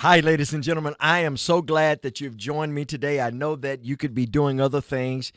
Hi, ladies and gentlemen. I am so glad that you've joined me today. I know that you could be doing other things,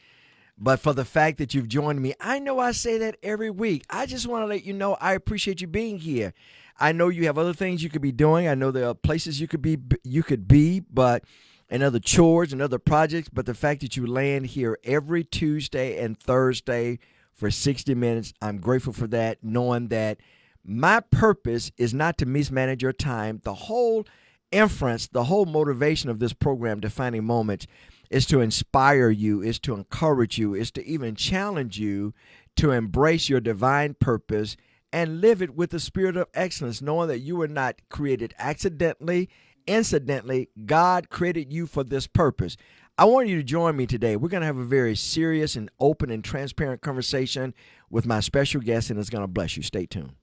but for the fact that you've joined me, I know I say that every week. I just want to let you know I appreciate you being here. I know you have other things you could be doing. I know there are places you could be, but and other chores and other projects. But the fact that you land here every Tuesday and Thursday for 60 minutes, I'm grateful for that, knowing that my purpose is not to mismanage your time. The whole inference, the whole motivation of this program, Defining Moments, is to inspire you, is to encourage you, is to even challenge you to embrace your divine purpose and live it with the spirit of excellence, knowing that you were not created accidentally, incidentally. God created you for this purpose. I want you to join me today. We're going to have a very serious and open and transparent conversation with my special guest, and it's going to bless you. Stay tuned.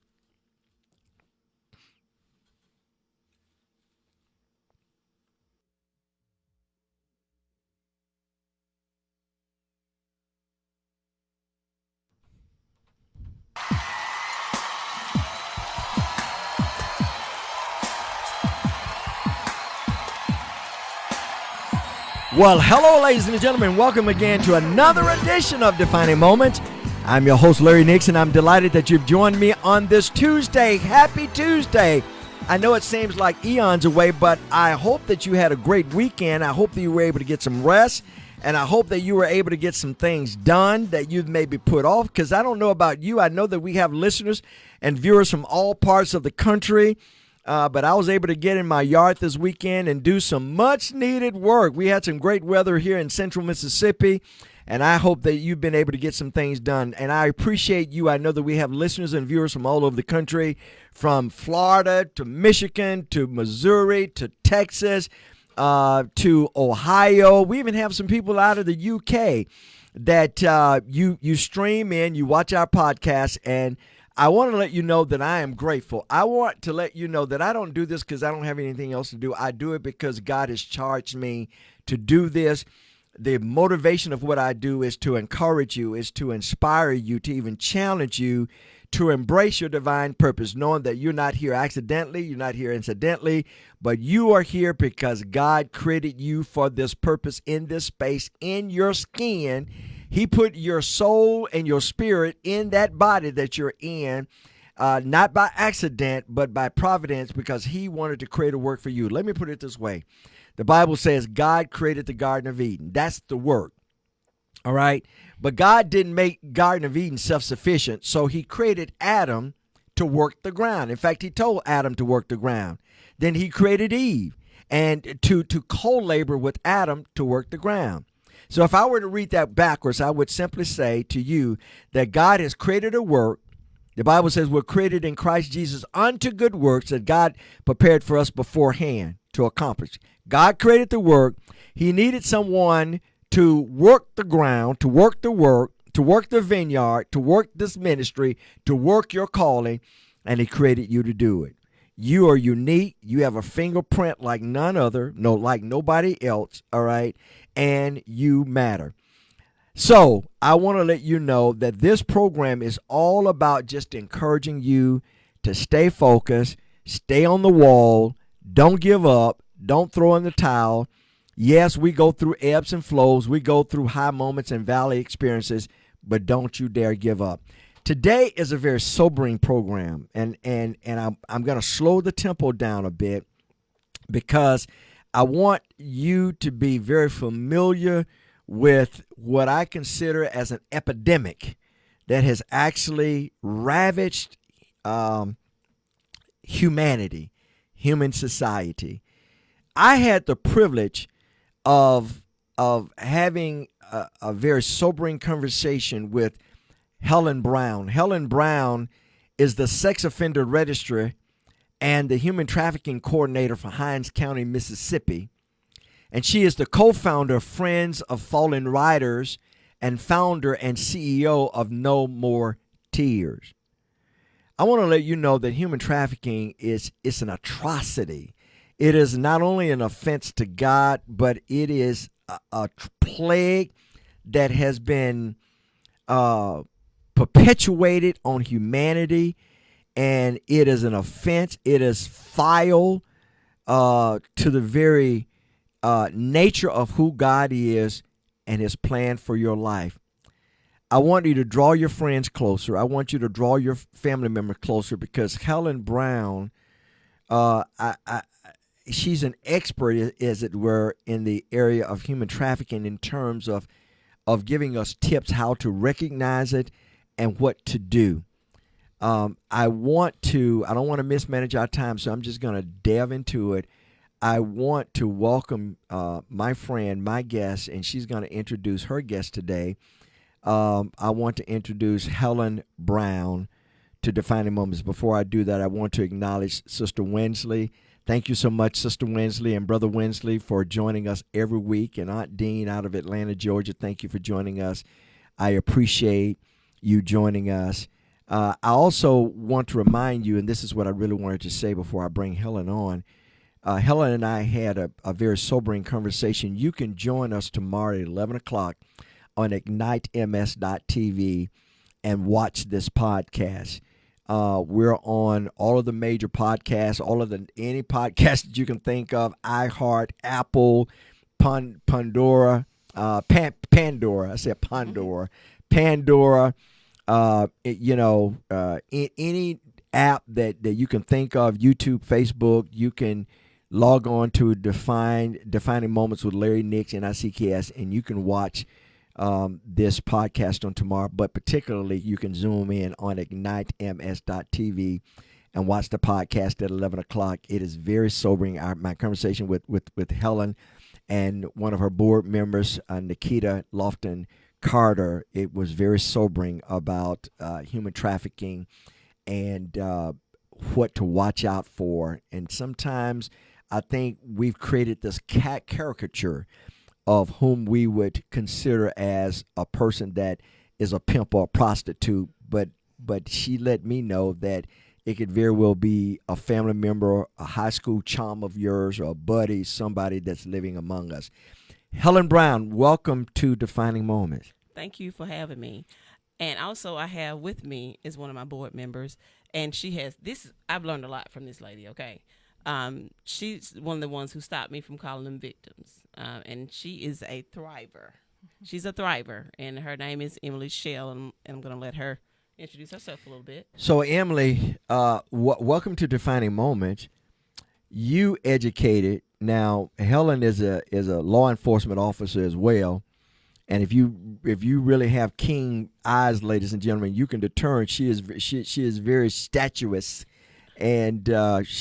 Well, hello, ladies and gentlemen. Welcome again to another edition of Defining Moments. I'm your host, Larry Nix, and I'm delighted that you've joined me on this Tuesday. Happy Tuesday. I know it seems like eons away, but I hope that you had a great weekend. I hope that you were able to get some rest, and I hope that you were able to get some things done that you've maybe put off, because I don't know about you. I know that we have listeners and viewers from all parts of the country. But I was able to get in my yard this weekend and do some much needed work. We had some great weather here in central Mississippi, and I hope that you've been able to get some things done. And I appreciate you. I know that we have listeners and viewers from all over the country, from Florida to Michigan to Missouri to Texas to Ohio. We even have some people out of the UK that you stream in, you watch our podcast, and I want to let you know that I am grateful. I want to let you know that I don't do this because I don't have anything else to do. I do it because God has charged me to do this. The motivation of what I do is to encourage you, is to inspire you, to even challenge you to embrace your divine purpose, knowing that you're not here accidentally, you're not here incidentally, but you are here because God created you for this purpose in this space, in your skin. He put your soul and your spirit in that body that you're in, not by accident, but by providence, because he wanted to create a work for you. Let me put it this way. The Bible says God created the Garden of Eden. That's the work. All right. But God didn't make Garden of Eden self-sufficient. So he created Adam to work the ground. In fact, he told Adam to work the ground. Then he created Eve and to co-labor with Adam to work the ground. So if I were to read that backwards, I would simply say to you that God has created a work. The Bible says we're created in Christ Jesus unto good works that God prepared for us beforehand to accomplish. God created the work. He needed someone to work the ground, to work the work, to work the vineyard, to work this ministry, to work your calling, and he created you to do it. You are unique. You have a fingerprint like none other, no, like nobody else, all right? And you matter. So I want to let you know that this program is all about just encouraging you to stay focused, stay on the wall, don't give up, don't throw in the towel. Yes, we go through ebbs and flows. We go through high moments and valley experiences, but don't you dare give up. Today is a very sobering program, and I'm going to slow the tempo down a bit because I want you to be very familiar with what I consider as an epidemic that has actually ravaged humanity, human society. I had the privilege of having a very sobering conversation with Helen Brown. Helen Brown is the sex offender registrar and the human trafficking coordinator for Hinds County, Mississippi. And she is the co-founder of Friends of Fallen Riders and founder and CEO of No More Tears. I want to let you know that human trafficking is an atrocity. It is not only an offense to God, but it is a plague that has been perpetuated on humanity, and it is an offense. It is foul. to the very nature of who God is and His plan for your life. I want you to draw your friends closer. I want you to draw your family members closer, because Helen Brown, she's an expert, as it were, in the area of human trafficking, in terms of giving us tips how to recognize it and what to do. I don't want to mismanage our time, so I'm just going to delve into it. I want to welcome my friend, my guest, and she's going to introduce her guest today. I want to introduce Helen Brown to Defining Moments. Before I do that, I want to acknowledge Sister Winsley. Thank you so much, Sister Winsley and Brother Winsley, for joining us every week. And Aunt Dean out of Atlanta, Georgia, thank you for joining us. I appreciate you joining us. I also want to remind you, and this is what I really wanted to say before I bring Helen on. Helen and I had a very sobering conversation. You can join us tomorrow at 11 o'clock on ignitems.tv and watch this podcast. We're on all of the major podcasts, any podcast that you can think of: iHeart, Apple, Pandora. I said Pandora. Pandora. Any app that you can think of, YouTube, Facebook. You can log on to Defining Moments with Larry Nix, NICKS, and you can watch this podcast on tomorrow. But particularly, you can zoom in on ignitems.tv and watch the podcast at 11 o'clock. It is very sobering. My conversation with Helen and one of her board members, Nikita Lofton Carter, it was very sobering about human trafficking and what to watch out for. And sometimes I think we've created this caricature of whom we would consider as a person that is a pimp or a prostitute, but she let me know that it could very well be a family member, a high school chum of yours, or a buddy, somebody that's living among us. Helen Brown, welcome to Defining Moments. Thank you for having me. And also I have with me is one of my board members, and she has this. I've learned a lot from this lady, okay? She's one of the ones who stopped me from calling them victims, and she is a thriver. She's a thriver, and her name is Emily Shell, and I'm going to let her introduce herself a little bit. So, Emily, welcome to Defining Moments. You educated. Now, Helen is a law enforcement officer as well, and if you really have keen eyes, ladies and gentlemen, you can determine she is very statuesque. And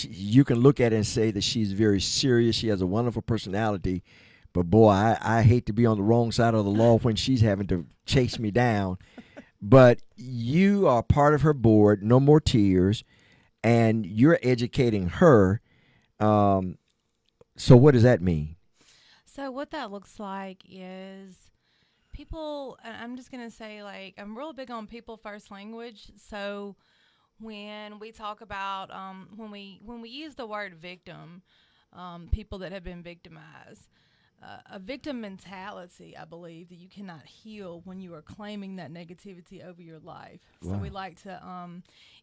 you can look at it and say that she's very serious. She has a wonderful personality. But, boy, I hate to be on the wrong side of the law when she's having to chase me down. But you are part of her board, No More Tears, and you're educating her. So what does that mean? So what that looks like is people, I'm just going to say, like, I'm real big on people first language. So when we talk about when we use the word victim, people that have been victimized, a victim mentality, I believe, that you cannot heal when you are claiming that negativity over your life. Wow. So we like to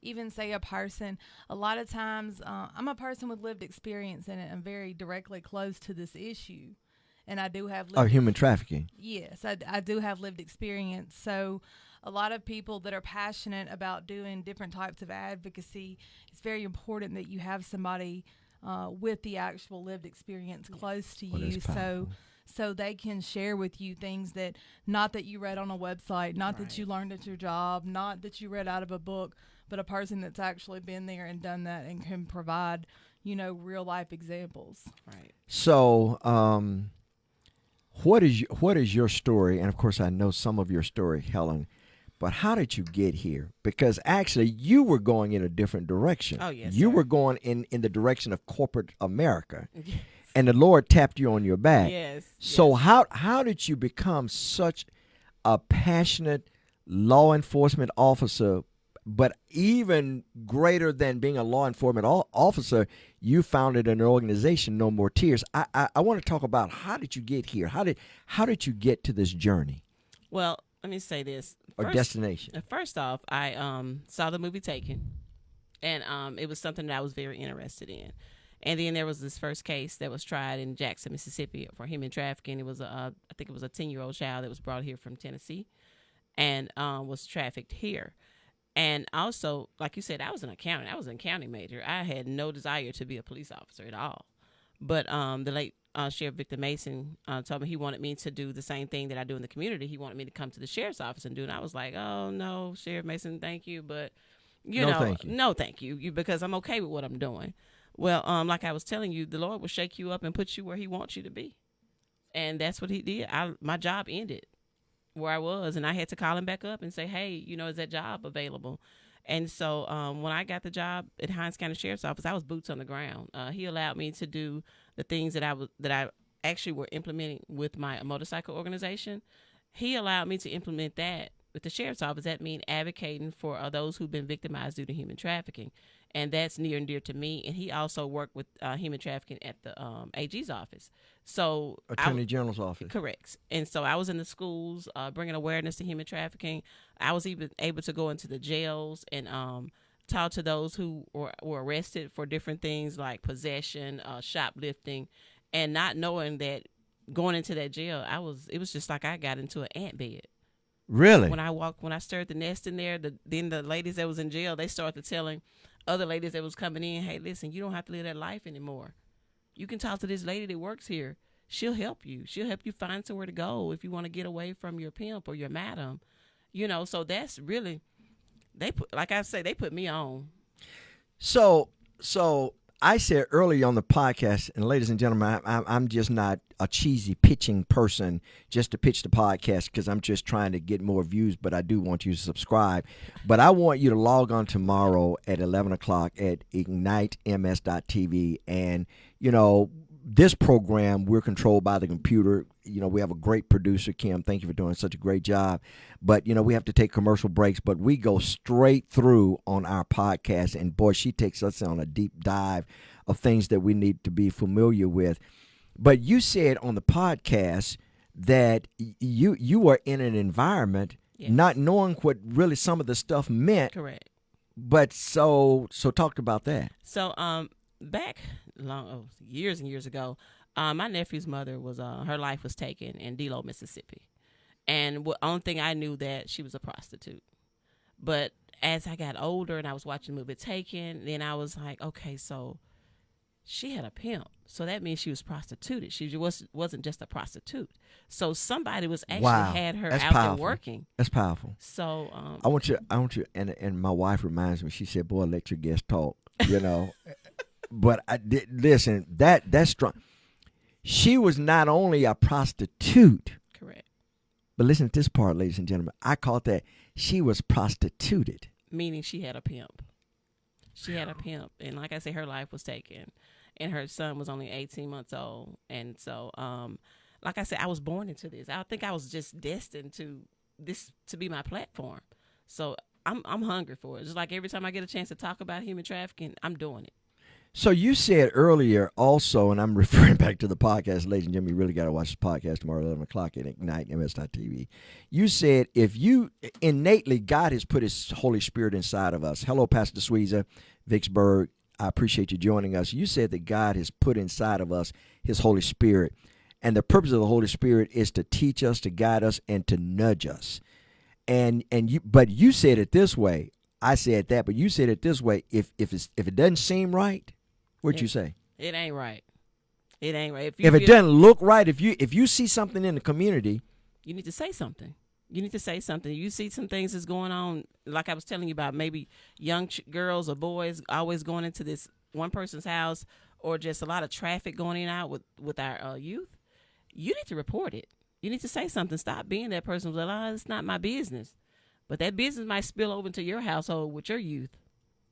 even say a person, a lot of times, I'm a person with lived experience in it. I'm very directly close to this issue. And I do have human trafficking. Yes, I do have lived experience. So a lot of people that are passionate about doing different types of advocacy, it's very important that you have somebody with the actual lived experience close to you, so they can share with you things that not that you read on a website, not that you learned at your job, not that you read out of a book, but a person that's actually been there and done that and can provide, real life examples. Right. So, what is your story? And of course, I know some of your story, Helen. But how did you get here? Because actually, you were going in a different direction. Oh, yes, you sir. were going in the direction of corporate America. Yes. And the Lord tapped you on your back. Yes. So yes. how did you become such a passionate law enforcement officer? But even greater than being a law enforcement officer, you founded an organization, No More Tears. I want to talk about, how did you get here? How did you get to this journey? Well, let me say this. Destination. First off, I saw the movie Taken, and it was something that I was very interested in. And then there was this first case that was tried in Jackson, Mississippi for human trafficking. It was I think it was a 10-year-old child that was brought here from Tennessee and was trafficked here. And also, like you said, I was an accountant. I was an accounting major. I had no desire to be a police officer at all. But the late Sheriff Victor Mason told me he wanted me to do the same thing that I do in the community. He wanted me to come to the sheriff's office and do it. And I was like, oh, no, Sheriff Mason, thank you. But, no, thank you, because I'm okay with what I'm doing. Well, like I was telling you, the Lord will shake you up and put you where he wants you to be. And that's what he did. My job ended where I was, and I had to call him back up and say, hey, is that job available? And so when I got the job at Hinds County Sheriff's Office, I was boots on the ground. He allowed me to do the things that I actually were implementing with my motorcycle organization. He allowed me to implement that with the Sheriff's Office. That means advocating for those who've been victimized due to human trafficking. And that's near and dear to me. And he also worked with human trafficking at the AG's office. So Attorney General's office. Correct. And so I was in the schools bringing awareness to human trafficking. I was even able to go into the jails and talk to those who were arrested for different things like possession, shoplifting, and not knowing that going into that jail, it was just like I got into an ant bed. Really? When I stirred the nest in there, then the ladies that was in jail, they started telling other ladies that was coming in, hey, listen, you don't have to live that life anymore. You can talk to this lady that works here. She'll help you. She'll help you find somewhere to go if you want to get away from your pimp or your madam. So that's really, they put me on. So I said earlier on the podcast, and ladies and gentlemen, I'm just not a cheesy pitching person just to pitch the podcast because I'm just trying to get more views, but I do want you to subscribe. But I want you to log on tomorrow at 11 o'clock at ignitems.tv. And, this program, we're controlled by the computer. We have a great producer, Kim. Thank you for doing such a great job. But, we have to take commercial breaks, but we go straight through on our podcast. And, boy, she takes us on a deep dive of things that we need to be familiar with. But you said on the podcast that you were in an environment not knowing what really some of the stuff meant. Correct. But so talk about that. So back years and years ago, my nephew's mother was her life was taken in Delo, Mississippi, and the only thing I knew that she was a prostitute. But as I got older and I was watching the movie Taken, then I was like, okay, so she had a pimp, so that means she was prostituted. She wasn't just a prostitute. So somebody was actually had her out there working. That's powerful. So I want you, and my wife reminds me. She said, "Boy, let your guests talk." But I did listen. That's strong. She was not only a prostitute. Correct. But listen to this part, ladies and gentlemen. I called that she was prostituted. Meaning she had a pimp. She had a pimp. And like I said, her life was taken. And her son was only 18 months old. And so, like I said, I was born into this. I think I was just destined to this to be my platform. So I'm hungry for it. Just like every time I get a chance to talk about human trafficking, I'm doing it. So you said earlier also, and I'm referring back to the podcast, ladies and gentlemen, you really got to watch this podcast tomorrow at 11 o'clock at ignitems.tv. You said if you innately, God has put his Holy Spirit inside of us. Hello, Pastor Sweezer, Vicksburg. I appreciate you joining us. You said that God has put inside of us his Holy Spirit. And the purpose of the Holy Spirit is to teach us, to guide us, and to nudge us. But you said it this way. I said that, but you said it this way. If it doesn't seem right, what'd you say? It ain't right. It ain't right. If it doesn't look right, if you see something in the community, you need to say something. You need to say something. You see some things that's going on, like I was telling you about, maybe young girls or boys always going into this one person's house, or just a lot of traffic going in and out with our youth. You need to report it. You need to say something. Stop being that person who's like, oh, it's not my business. But that business might spill over into your household with your youth.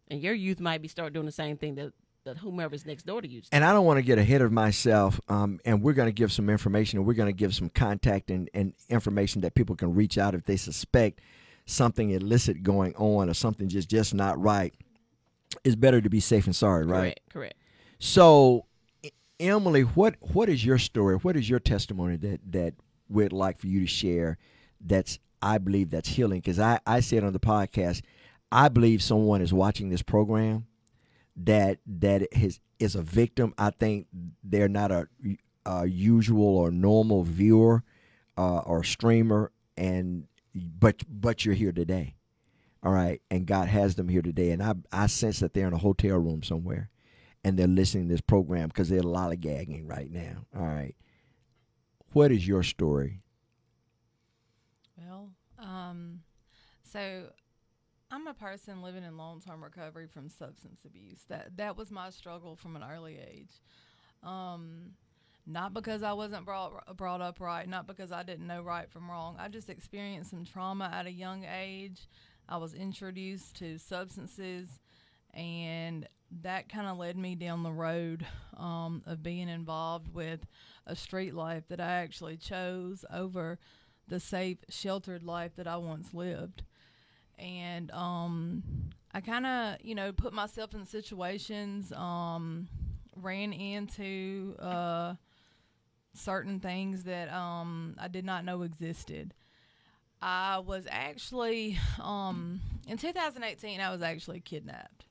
And your youth might start doing the same thing that whomever's next door to you. And I don't want to get ahead of myself, and we're going to give some information, and we're going to give some contact and information that people can reach out if they suspect something illicit going on or something just not right. It's better to be safe than sorry, right? Correct. So, Emily, what is your story? What is your testimony that we'd like for you to share I believe that's healing? Because I said on the podcast, I believe someone is watching this program is a victim. I think they're not a usual or normal viewer or streamer, but you're here today. All right, and God has them here today, and I sense that they're in a hotel room somewhere, and they're listening to this program because they're lollygagging right now. All right, what is your story? Well, so I'm a person living in long-term recovery from substance abuse. That was my struggle from an early age. Not because I wasn't brought up right, not because I didn't know right from wrong. I just experienced some trauma at a young age. I was introduced to substances, and that kind of led me down the road of being involved with a street life that I actually chose over the safe, sheltered life that I once lived. And I kind of, put myself in situations, ran into certain things that I did not know existed. I was actually, in 2018, I was actually kidnapped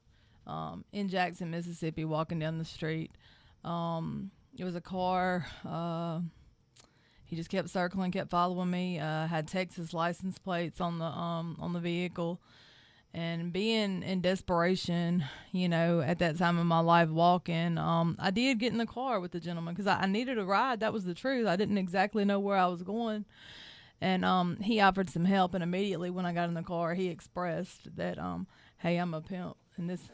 in Jackson, Mississippi, walking down the street. It was a car. He just kept circling, kept following me. Had Texas license plates on the vehicle, and being in desperation, at that time of my life, walking, I did get in the car with the gentleman because I needed a ride. That was the truth. I didn't exactly know where I was going, and he offered some help. And immediately when I got in the car, he expressed that, "Hey, I'm a pimp, and this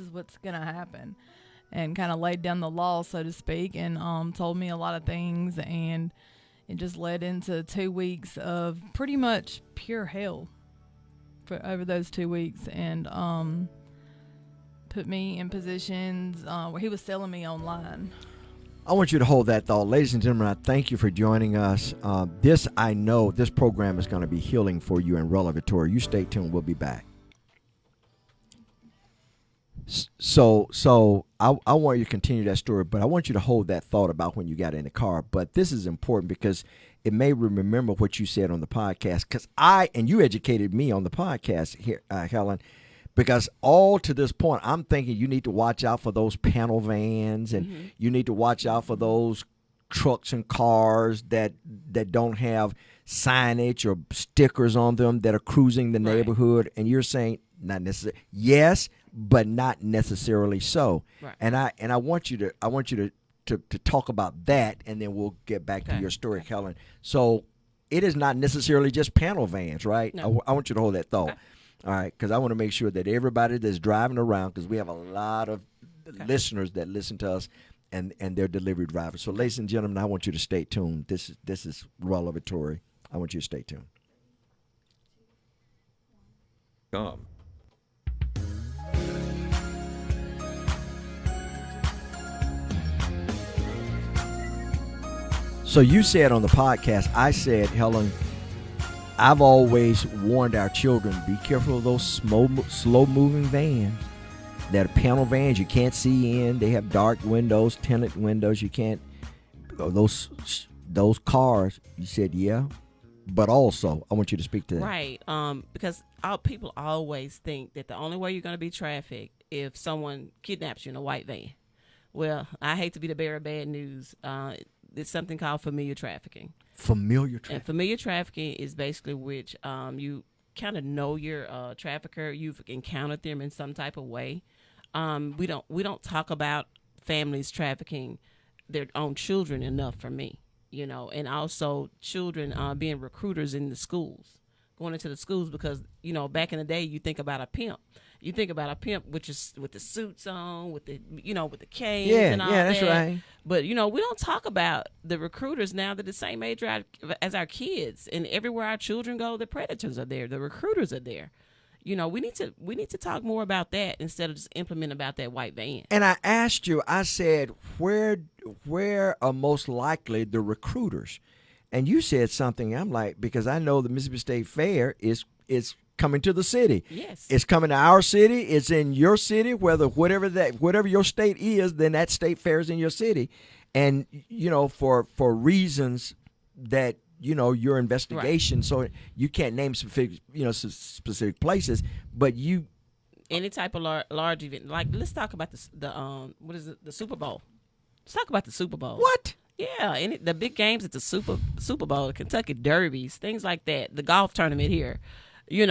is what's gonna happen." And kind of laid down the law, so to speak, and told me a lot of things, and it just led into 2 weeks of pretty much pure hell for over those 2 weeks, and put me in positions where he was selling me online. I want you to hold that thought. Ladies and gentlemen, I thank you for joining us. This program is going to be healing for you and revelatory. You stay tuned. We'll be back. So I want you to continue that story, but I want you to hold that thought about when you got in the car. But this is important because it made me remember what you said on the podcast, because you educated me on the podcast here, Helen, because all to this point, I'm thinking you need to watch out for those panel vans, and you need to watch out for those trucks and cars that don't have signage or stickers on them that are cruising the neighborhood. And you're saying not necessarily, yes, but not necessarily so. Right. And I want you to talk about that, and then we'll get back to your story, Helen. So it is not necessarily just panel vans, right? No. I want you to hold that thought. Okay. All right, because I want to make sure that everybody that's driving around, because we have a lot of listeners that listen to us, and they're delivery drivers. So, ladies and gentlemen, I want you to stay tuned. This is revelatory. I want you to stay tuned. Come. So you said on the podcast, I said, Helen, I've always warned our children, be careful of those slow-moving vans. They're panel vans you can't see in. They have dark windows, tinted windows. You can't. Those cars. You said, yeah, but also I want you to speak to that. Right. Because people always think that the only way you're going to be trafficked if someone kidnaps you in a white van. Well, I hate to be the bearer of bad news. It's something called familiar trafficking. Familiar trafficking. And familiar trafficking is basically which you kind of know your trafficker. You've encountered them in some type of way. We don't talk about families trafficking their own children enough for me, and also children being recruiters in the schools, going into the schools, because back in the day you think about a pimp. You think about a pimp, which is with the suits on, with the with the canes and all that. Yeah, that's right. But we don't talk about the recruiters now. They're the same age as our kids, and everywhere our children go, the predators are there, the recruiters are there. We need to talk more about that instead of just implementing about that white van. And I asked you, I said, where are most likely the recruiters? And you said something. I'm like, because I know the Mississippi State Fair is coming to the city. Yes. It's coming to our city. It's in your city, whatever your state is, then that state fair is in your city. And, for reasons that, your investigation, right. So you can't name specific places, but Any type of large event. Like, let's talk about what is it? The Super Bowl. Let's talk about the Super Bowl. What? Yeah, the big games at the Super Bowl, the Kentucky Derbies, things like that. The golf tournament here. We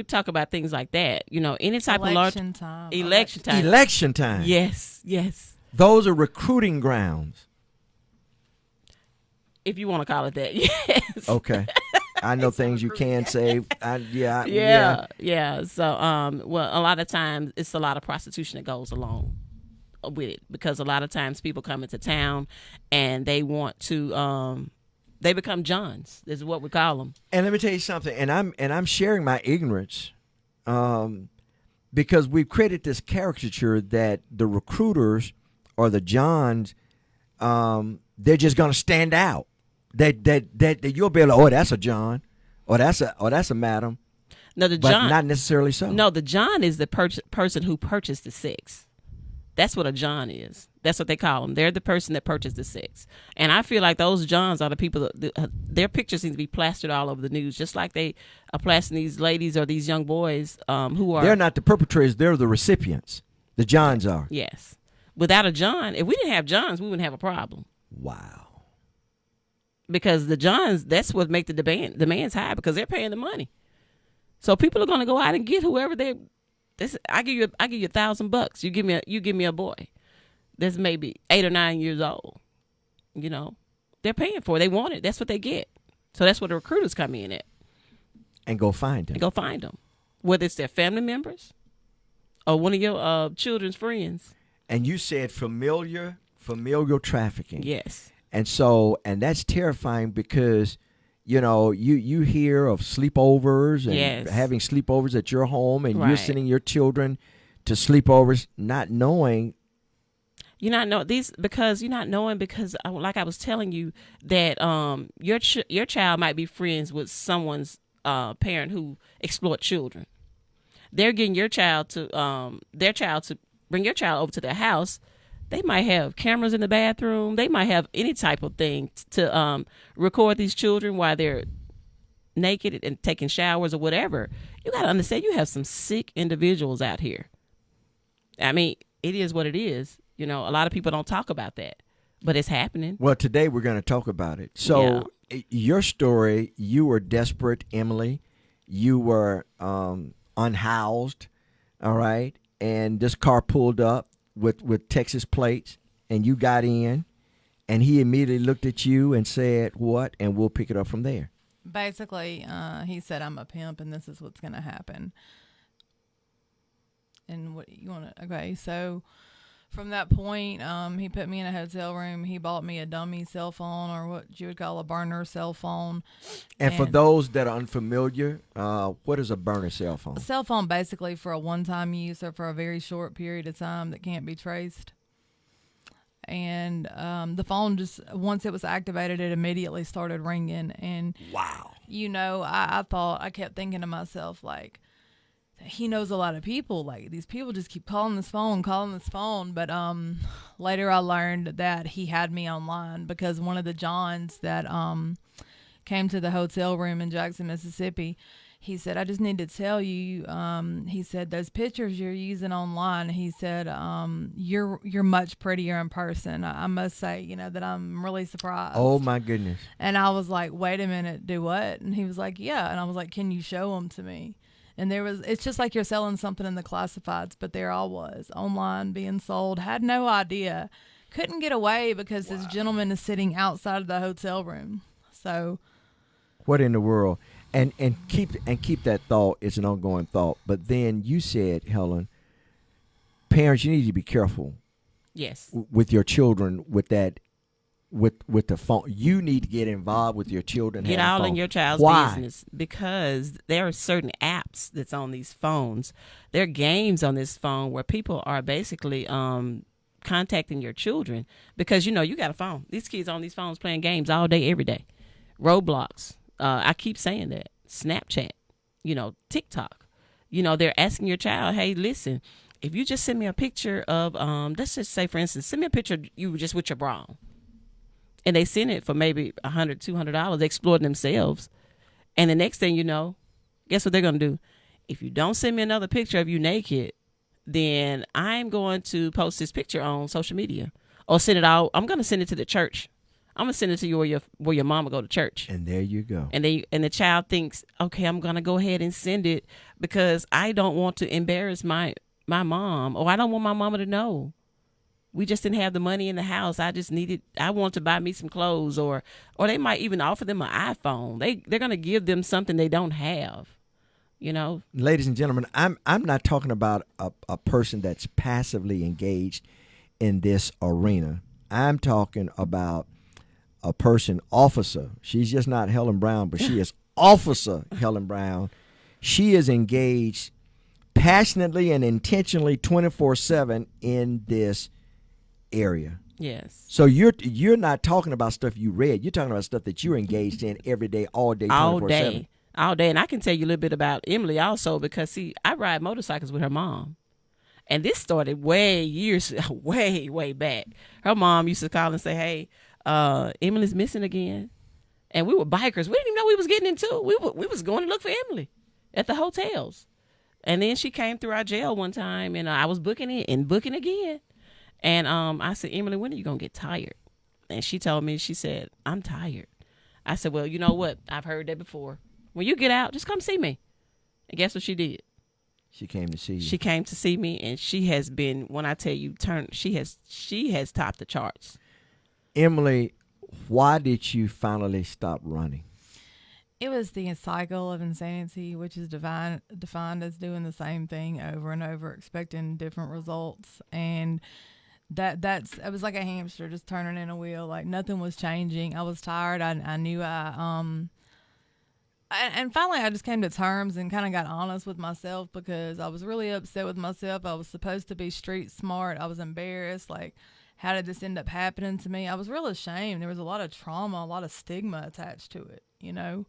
talk about things like that. Any type of large Election time. Election time. Yes. Those are recruiting grounds. If you want to call it that, yes. Okay. I know things you can say. Yeah. So, a lot of times it's a lot of prostitution that goes along with it, because a lot of times people come into town and they want to, they become Johns. This is what we call them. And let me tell you something. And I'm sharing my ignorance, because we've created this caricature that the recruiters or the Johns, they're just going to stand out. That you'll be like, oh, that's a John, or that's a madam. No, the but John, not necessarily so. No, the John is the person who purchased the sex. That's what a John is. That's what they call them. They're the person that purchased the sex. And I feel like those Johns are the people that their pictures seem to be plastered all over the news, just like they are plastering these ladies or these young boys who are. They're not the perpetrators. They're the recipients. The Johns are. Yes. Without a John, if we didn't have Johns, we wouldn't have a problem. Wow. Because the Johns, that's what make the demands high, because they're paying the money. So people are going to go out and get whoever I give you $1,000. You give me a boy that's maybe 8 or 9 years old. They're paying for it. They want it. That's what they get. So that's where the recruiters come in at. And go find them. Whether it's their family members or one of your children's friends. And you said familial trafficking. Yes. And that's terrifying, because, you hear of sleepovers and yes. having sleepovers at your home, and right. you're sending your children to sleepovers, not knowing. You're not knowing because, like I was telling you, that your child might be friends with someone's parent who exploit children. They're getting your child to bring your child over to their house. They might have cameras in the bathroom. They might have any type of thing to record these children while they're naked and taking showers or whatever. You got to understand, you have some sick individuals out here. I mean, it is what it is. A lot of people don't talk about that, but it's happening. Well, today we're going to talk about it. So your story, you were desperate, Emily. You were unhoused, all right? And this car pulled up with Texas plates, and you got in, and he immediately looked at you and said, what? And we'll pick it up from there. Basically, he said, I'm a pimp, and this is what's going to happen. And what you want to, okay, so from that point, he put me in a hotel room. He bought me a dummy cell phone, or what you would call a burner cell phone. And for those that are unfamiliar, what is a burner cell phone? A cell phone basically for a one-time use or for a very short period of time that can't be traced. And the phone just, once it was activated, it immediately started ringing. And, wow. I kept thinking to myself, like, he knows a lot of people. Like, these people just keep calling this phone. But later I learned that he had me online, because one of the Johns that came to the hotel room in Jackson, Mississippi, he said, I just need to tell you, he said, those pictures you're using online, he said, you're much prettier in person. I must say, that I'm really surprised. Oh, my goodness. And I was like, wait a minute, do what? And he was like, yeah. And I was like, can you show them to me? And it's just like you're selling something in the classifieds, but there I was, online, being sold, had no idea. Couldn't get away because this gentleman is sitting outside of the hotel room. So what in the world? And keep that thought. It's an ongoing thought. But then you said, Helen, parents, you need to be careful. Yes. With your children, with that, with the phone. You need to get involved with your children. Get all in your child's business, because there are certain apps that's on these phones. There are games on this phone where people are basically contacting your children, because you got a phone. These kids on these phones playing games all day, every day. Roblox. I keep saying that. Snapchat. TikTok. They're asking your child, hey, listen, if you just send me a picture of, let's just say, for instance, send me a picture of you just with your bra on. And they send it for maybe $100, $200. They exploiting themselves. And the next thing you know, guess what they're going to do? if you don't send me another picture of you naked, then I'm going to post this picture on social media or send it out. I'm going to send it to the church. I'm going to send it to you where your mama go to church. And there you go. And the child thinks, okay, I'm going to go ahead and send it because I don't want to embarrass my mom, or I don't want my mama to know. We just didn't have the money in the house. I want to buy me some clothes, or they might even offer them an iPhone. They're going to give them something they don't have, you know. Ladies and gentlemen, I'm not talking about a person that's passively engaged in this arena. I'm talking about a person, officer. She's just not Helen Brown, but she is Officer Helen Brown. She is engaged passionately and intentionally 24/7 in this area. Yes. So you're not talking about stuff you read. You're talking about stuff that you're engaged in every day, all day, 24/7. All day. And I can tell you a little bit about Emily also because, see, I ride motorcycles with her mom. And this started way back. Her mom used to call and say, hey, Emily's missing again. And we were bikers. We didn't even know we was getting into. We was going to look for Emily at the hotels. And then she came through our jail one time, and I was booking it and booking again. And I said, Emily, when are you going to get tired? And she told me, she said, I'm tired. I said, well, you know what? I've heard that before. When you get out, just come see me. And guess what she did? She came to see you. She came to see me, and she has been, when I tell you, she has topped the charts. Emily, why did you finally stop running? It was the cycle of insanity, which is defined as doing the same thing over and over, expecting different results. And it was like a hamster just turning in a wheel. Like nothing was changing. I was tired. I knew and finally I just came to terms and kind of got honest with myself because I was really upset with myself. I was supposed to be street smart. I was embarrassed. Like, how did this end up happening to me? I was real ashamed. There was a lot of trauma, a lot of stigma attached to it, you know?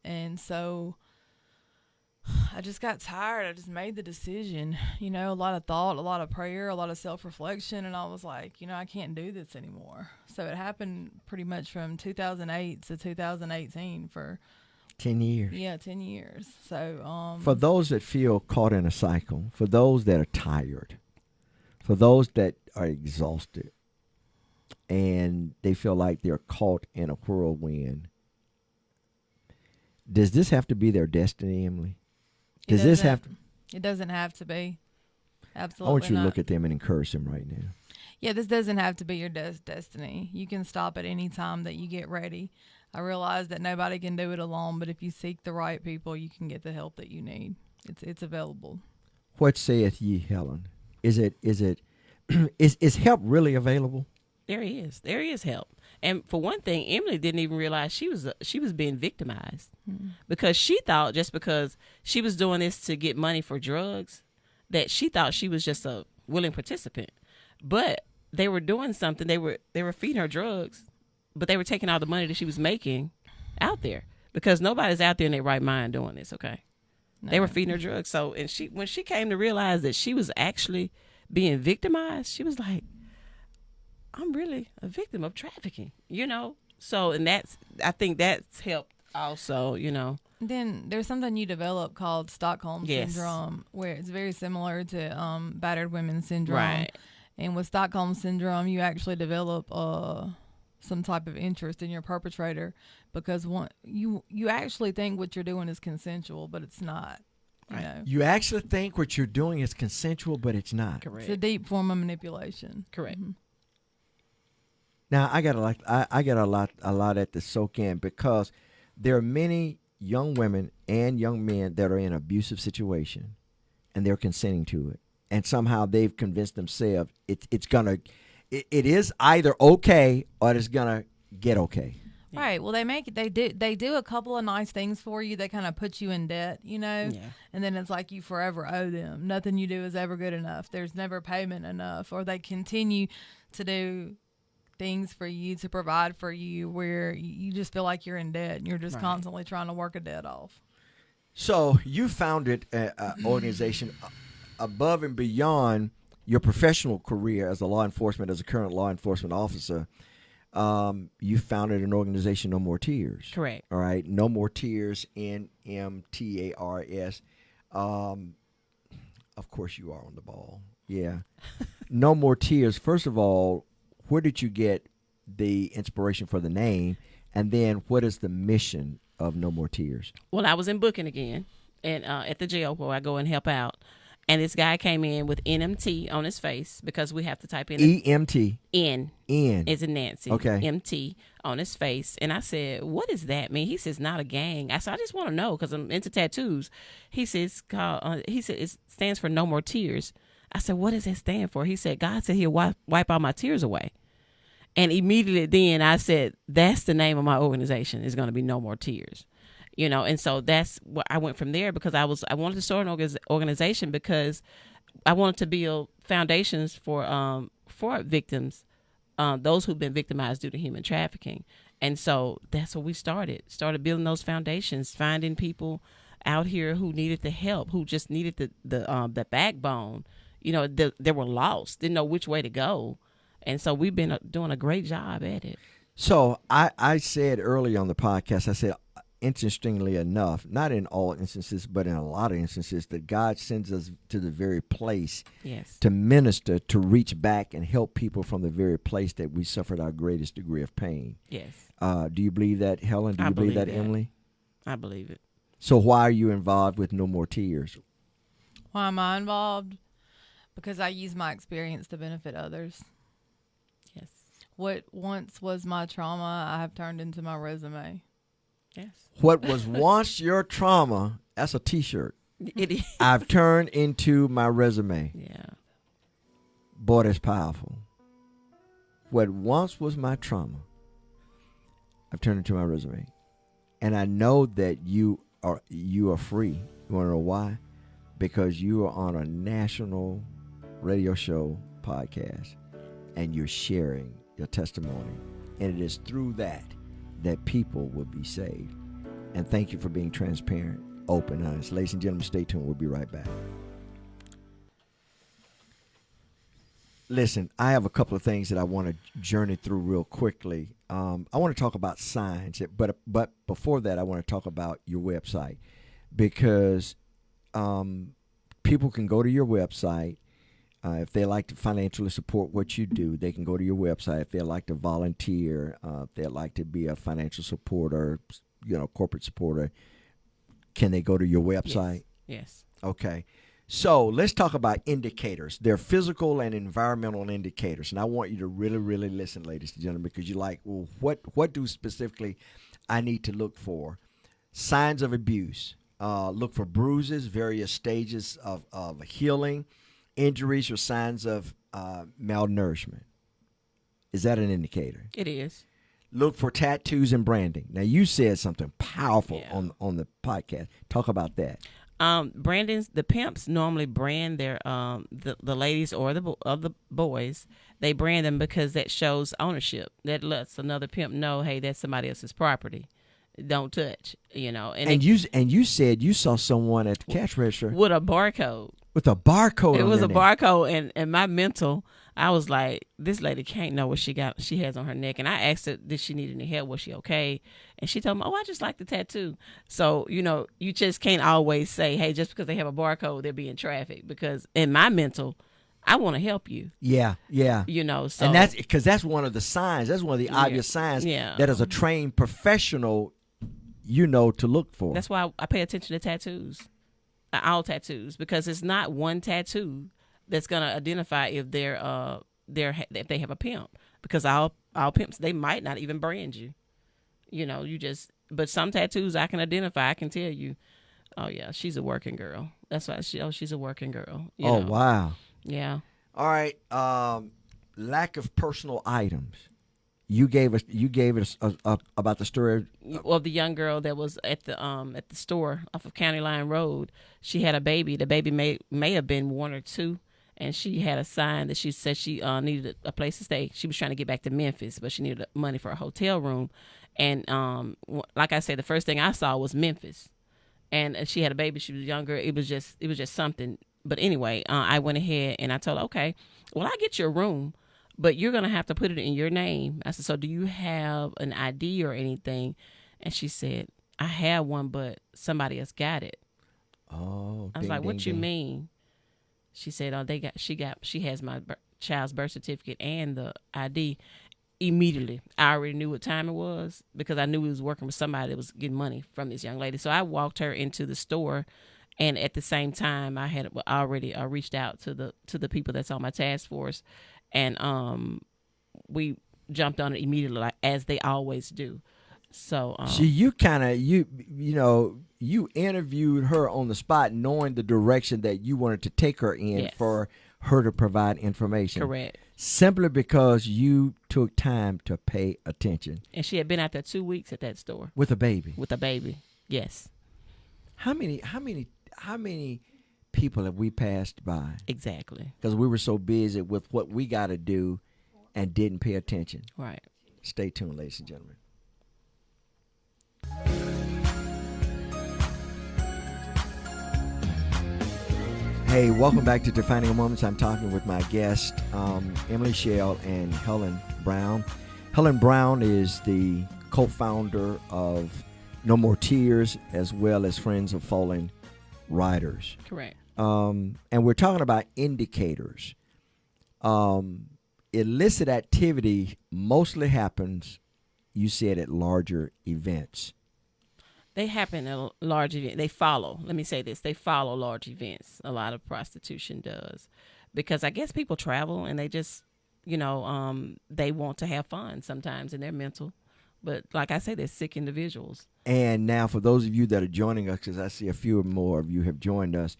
And so I just got tired. I just made the decision, you know, a lot of thought, a lot of prayer, a lot of self-reflection. And I was like, you know, I can't do this anymore. So it happened pretty much from 2008 to 2018 for 10 years. Yeah, 10 years. So for those that feel caught in a cycle, for those that are tired, for those that are exhausted, and they feel like they're caught in a whirlwind, does this have to be their destiny, Emily? Does this have to? It doesn't have to be. Absolutely I want you not. to look at them and encourage them right now. Yeah, this doesn't have to be your destiny. You can stop at any time that you get ready. I realize that nobody can do it alone, but if you seek the right people, you can get the help that you need. It's available. What saith ye, Helen? Is help really available? There is help. And for one thing, Emily didn't even realize she was being victimized because she thought just because she was doing this to get money for drugs, that she thought she was just a willing participant. But they were doing something. They were feeding her drugs, but they were taking all the money that she was making out there because nobody's out there in their right mind doing this. Okay, no. They were feeding her drugs. So, and when she came to realize that she was actually being victimized, she was like, I'm really a victim of trafficking, you know? So, and I think that's helped also, you know. Then there's something you develop called Stockholm Yes. Syndrome, where it's very similar to battered women syndrome. Right. And with Stockholm Syndrome, you actually develop some type of interest in your perpetrator because you actually think what you're doing is consensual, but it's not. You know? You actually think what you're doing is consensual, but it's not. Correct. It's a deep form of manipulation. Correct. Mm-hmm. Now I got a lot at the soak in because there are many young women and young men that are in an abusive situation, and they're consenting to it, and somehow they've convinced themselves it is either okay or it's gonna get okay. Yeah. Right. Well, they do a couple of nice things for you. They kind of put you in debt, you know, and then it's like you forever owe them. Nothing you do is ever good enough. There's never payment enough, or they continue to do things for you to provide for you where you just feel like you're in debt and you're just constantly trying to work a debt off. So you founded an organization above and beyond your professional career as a current law enforcement officer. You founded an organization, No More Tears. Correct. All right. No More Tears, NMTARS. Um, of course, you are on the ball. Yeah. No More Tears. First of all, where did you get the inspiration for the name? And then what is the mission of No More Tears? Well, I was in booking again, and at the jail where I go and help out. And this guy came in with NMT on his face because we have to type in EMT. N. N. Is in Nancy. Okay. MT on his face. And I said, what does that mean? He says, not a gang. I said, I just want to know because I'm into tattoos. He says, it stands for No More Tears. I said, what does that stand for? He said, God said he'll wipe all my tears away. And immediately then I said, that's the name of my organization. It's going to be No More Tears. You know, and so that's what I went from there because I wanted to start an organization because I wanted to build foundations for victims, those who've been victimized due to human trafficking. And so that's what we started building those foundations, finding people out here who needed the help, who just needed the backbone. You know, they were lost, didn't know which way to go. And so we've been doing a great job at it. So I said earlier on the podcast, I said, interestingly enough, not in all instances, but in a lot of instances, that God sends us to the very place to minister, to reach back and help people from the very place that we suffered our greatest degree of pain. Yes. Do you believe that, Helen? Do you believe that, Emily? I believe it. So why are you involved with No More Tears? Why am I involved? Because I use my experience to benefit others. Yes. What once was my trauma, I have turned into my resume. Yes. What was once your trauma, that's a T-shirt. It is. I've turned into my resume. Yeah. Boy, that's powerful. What once was my trauma, I've turned into my resume. And I know that you are free. You want to know why? Because you are on a national radio show podcast and you're sharing your testimony. And it is through that people will be saved. And thank you for being transparent, open, honest. Ladies and gentlemen, stay tuned. We'll be right back. Listen, I have a couple of things that I want to journey through real quickly. I want to talk about signs, but before that, I want to talk about your website because people can go to your website. If they like to financially support what you do, they can go to your website. If they like to volunteer, if they like to be a financial supporter, corporate supporter, can they go to your website? Yes. Okay. So let's talk about indicators. They're physical and environmental indicators. And I want you to really, really listen, ladies and gentlemen, because you're like, well, what do specifically I need to look for? Signs of abuse. Look for bruises, various stages of healing, injuries, or signs of malnourishment. Is that an indicator? It is. Look for tattoos and branding. Now, you said something powerful on the podcast. Talk about that. Branding's, the pimps normally brand their the ladies or the boys. They brand them because that shows ownership. That lets another pimp know, hey, that's somebody else's property. Don't touch, And you said you saw someone at the cash register with a barcode. With a barcode. It was a barcode, and my mental, I was like, this lady can't know what she has on her neck. And I asked her, did she need any help? Was she okay? And she told me, I just like the tattoo. So, you just can't always say, hey, just because they have a barcode, they're being trafficked. Because in my mental, I want to help you. Yeah. So. And that's because that's one of the signs. That's one of the obvious signs that as a trained professional, to look for. That's why I pay attention to tattoos. All tattoos, because it's not one tattoo that's gonna identify if if they have a pimp, because all pimps, they might not even brand you. But some tattoos I can identify. I can tell you, oh yeah, she's a working girl. That's why she's a working girl. Wow. Yeah. All right. Lack of personal items. You gave us about the story of the young girl that was at the store off of County Line Road. She had a baby. The baby may have been 1 or 2, and she had a sign that she said she needed a place to stay. She was trying to get back to Memphis, but she needed money for a hotel room. And like I said, the first thing I saw was Memphis, and she had a baby. She was younger. It was just something. But anyway, I went ahead and I told her, okay, well, I get your room, but you're going to have to put it in your name. I said, so do you have an ID or anything? And she said, I have one, but somebody else got it. Oh, I was like, "What you mean?" She said, "Oh, she has my child's birth certificate and the ID." Immediately, I already knew what time it was because I knew he was working with somebody that was getting money from this young lady. So I walked her into the store, and at the same time, I had already reached out to the people that's on my task force, and we jumped on it immediately, like, as they always do. So See, you kind of you interviewed her on the spot, knowing the direction that you wanted to take her in Yes. for her to provide information. correct. Simply because you took time to pay attention And she had been out there 2 weeks at that store with a baby. with a baby. Yes, How many people have we passed by exactly. because we were so busy with what we got to do and didn't pay attention? Right. Stay tuned, ladies and gentlemen. Hey, welcome back to Defining Moments. I'm talking with my guest, Emily Shell and Helen Brown. Helen Brown is the co-founder of No More Tears, as well as Friends of Fallen Riders. Correct. And we're talking about indicators. Illicit activity mostly happens, you said, at larger events. They happen at large events. They follow. Let me say this: they follow large events. A lot of prostitution does, because I guess people travel and they just, they want to have fun sometimes, and they're mental. But like I say, they're sick individuals. And now, for those of you that are joining us, because I see a few more of you have joined us,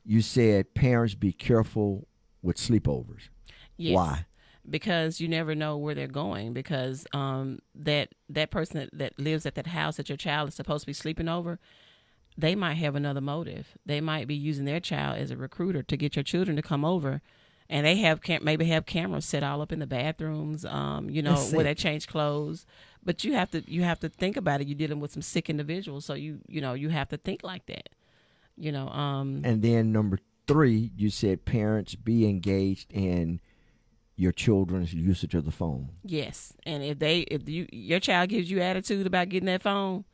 you said parents be careful with sleepovers. Yes. Why? Because you never know where they're going. Because that person that lives at that house that your child is supposed to be sleeping over, they might have another motive. They might be using their child as a recruiter to get your children to come over, and they maybe have cameras set all up in the bathrooms, where they change clothes. But you have to think about it. You're dealing with some sick individuals, so you have to think like that. And then number 3, you said parents be engaged in your children's usage of the phone. Yes, and if your child gives you attitude about getting that phone,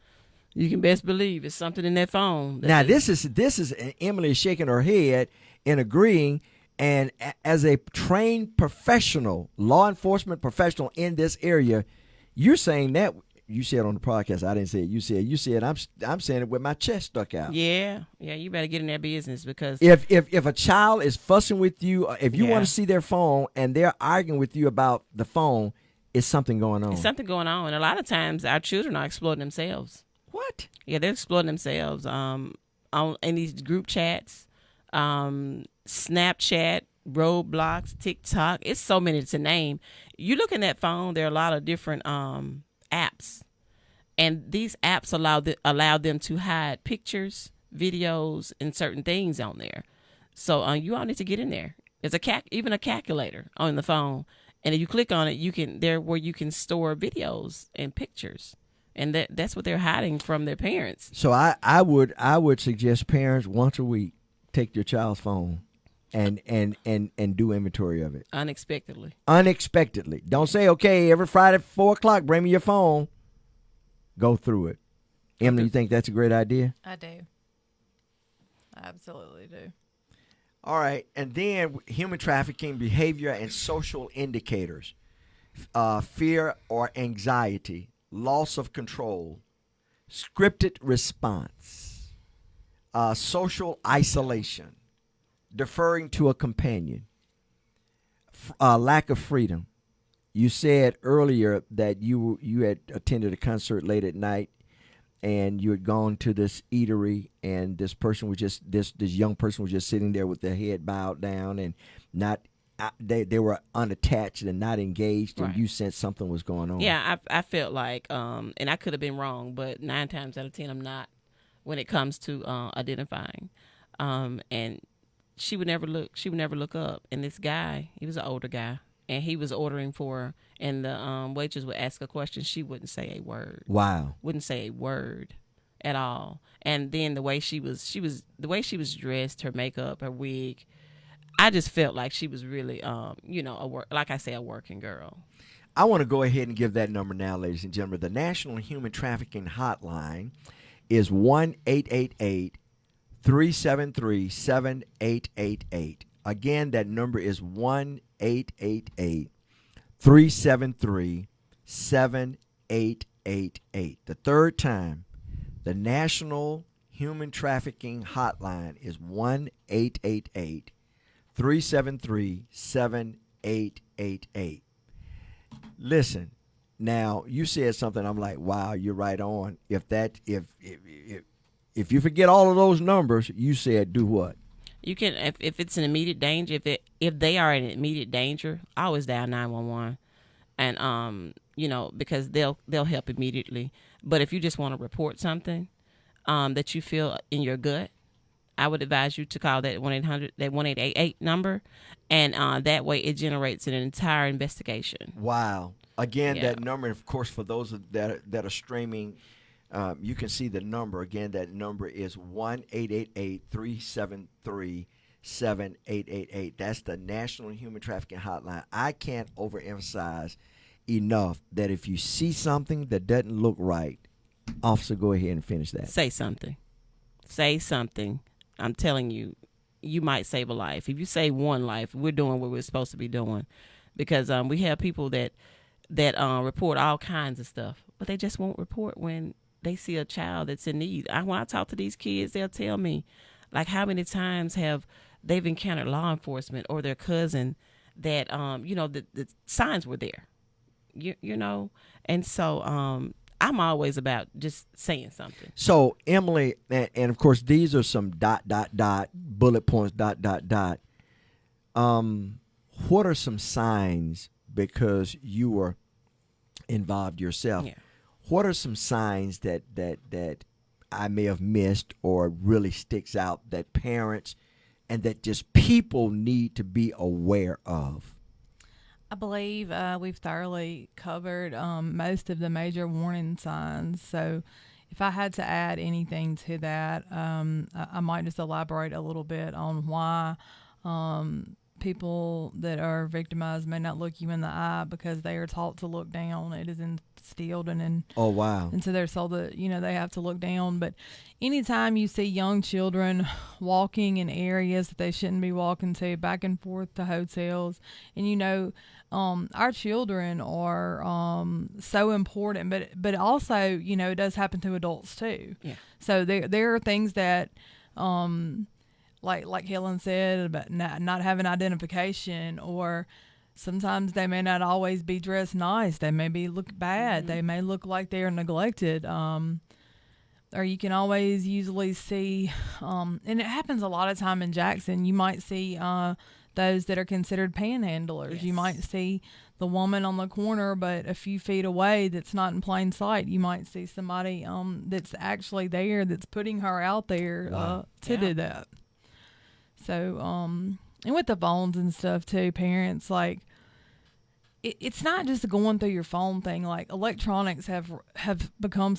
you can best believe it's something in that phone. Now this is Emily is shaking her head and agreeing. And as a trained professional, law enforcement professional in this area, you're saying that. You said on the podcast, I didn't say it. You said I'm saying it with my chest stuck out. Yeah. You better get in their business, because If a child is fussing with you, if you Yeah. want to see their phone and they're arguing with you about the phone, it's something going on. there's something going on. And a lot of times our children are exploiting themselves. What? Yeah, they're exploiting themselves in these group chats, Snapchat, Roblox, TikTok. It's so many to name. You look in that phone, there are a lot of different apps, and these apps allow them to hide pictures, videos, and certain things on there. So you all need to get in there. There's even a calculator on the phone, and if you click on it, you can store videos and pictures, and that's what they're hiding from their parents. So I would suggest parents once a week take your child's phone and do inventory of it. Unexpectedly. Don't say, okay, every Friday at 4:00, bring me your phone. Go through it. Emily, you think that's a great idea? I do. I absolutely do. All right. And then human trafficking, behavior, and social indicators. Fear or anxiety, loss of control, scripted response, social isolation, deferring to a companion, lack of freedom. You said earlier that you had attended a concert late at night, and you had gone to this eatery, and this person was just this young person was just sitting there with their head bowed down and not. They were unattached and not engaged, and Right. you sensed something was going on. Yeah, I felt like, and I could have been wrong, but 9 times out of 10, I'm not when it comes to identifying. And she would never look up. And this guy, he was an older guy, and he was ordering for her, and the waitress would ask a question. She wouldn't say a word. Wow. Wouldn't say a word at all. And then the way she was dressed, her makeup, her wig, I just felt like she was really, like I say, a working girl. I want to go ahead and give that number now, ladies and gentlemen. The National Human Trafficking Hotline is 1-888-3 373-7888. Again, that number is 1-888-373-7888. The third time, the National Human Trafficking Hotline is 1-888-373-7888. Listen, now you said something. I'm like, wow, you're right on. If you forget all of those numbers, you said do what? You can, if it's an immediate danger, if they are in immediate danger, I always dial 911, and because they'll help immediately. But if you just want to report something that you feel in your gut, I would advise you to call that 1-888 number, and that way it generates an entire investigation. Wow. Again, that number, of course, for those that are streaming, you can see the number. Again, that number is 1-888-373-7888. That's the National Human Trafficking Hotline. I can't overemphasize enough that if you see something that doesn't look right, officer, go ahead and finish that. Say something. Say something. I'm telling you, you might save a life. If you save one life, we're doing what we're supposed to be doing. Because we have people that report all kinds of stuff, but they just won't report when they see a child that's in need. When I talk to these kids, they'll tell me, like, how many times have they've encountered law enforcement or their cousin that, the signs were there, and so I'm always about just saying something. So, Emily, and of course, these are some ... bullet points ... What are some signs, because you were involved yourself? Yeah. What are some signs that I may have missed or really sticks out that parents and that just people need to be aware of? I believe we've thoroughly covered most of the major warning signs. So if I had to add anything to that, I might just elaborate a little bit on why people that are victimized may not look you in the eye, because they are taught to look down. It is instilled oh wow into their soul that they have to look down. But anytime you see young children walking in areas that they shouldn't be walking to, back and forth to hotels, and our children are so important, but also it does happen to adults too. Yeah. So there are things that like Helen said about not having identification, or sometimes they may not always be dressed nice. They may look bad. Mm-hmm. They may look like they are neglected. Or you can always usually see, and it happens a lot of time in Jackson, you might see those that are considered panhandlers. Yes. You might see the woman on the corner, but a few feet away that's not in plain sight. You might see somebody that's actually there that's putting her out there to do that. So, and with the phones and stuff too, parents, like, it's not just going through your phone thing. Like, electronics have become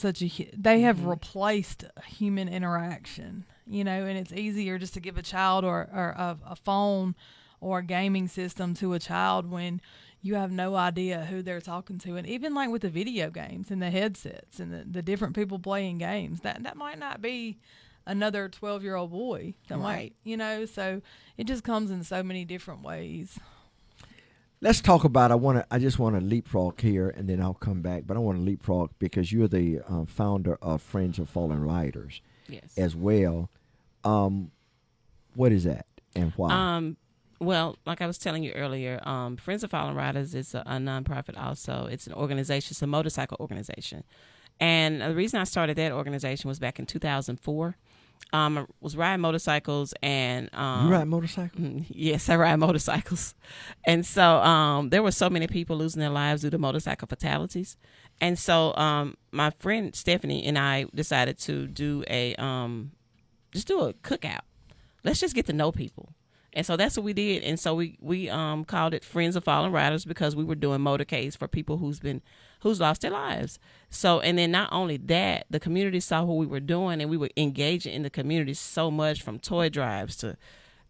they have replaced human interaction, and it's easier just to give a child or a phone or a gaming system to a child when you have no idea who they're talking to. And even like with the video games and the headsets and the different people playing games, that might not be another 12-year-old boy that right. might, so it just comes in so many different ways. Let's talk about, I just want to leapfrog here, and then I'll come back, but I want to leapfrog because you're the founder of Friends of Fallen Riders. Yes. As well. What is that and why? Well, like I was telling you earlier, Friends of Fallen Riders is a nonprofit also. It's an organization. It's a motorcycle organization. And the reason I started that organization was back in 2004. I was riding motorcycles, and you ride motorcycles? Yes, I ride motorcycles. And so there were so many people losing their lives due to motorcycle fatalities. And so my friend Stephanie and I decided to do a cookout. Let's just get to know people. And so that's what we did. And so we called it Friends of Fallen Riders, because we were doing motorcades for people who's lost their lives. So, and then not only that, the community saw what we were doing, and we were engaging in the community so much, from toy drives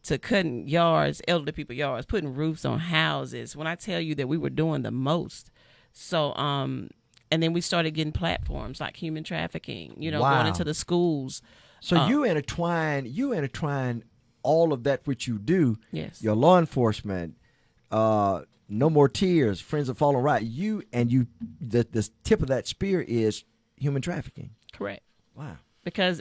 to cutting yards, elderly people yards, putting roofs on houses. When I tell you that we were doing the most. So, and then we started getting platforms like human trafficking, wow. going into the schools, So you intertwine all of that which you do. Yes. Your law enforcement, No More Tears, Friends of Fallen Right. The tip of that spear is human trafficking. Correct. Wow. Because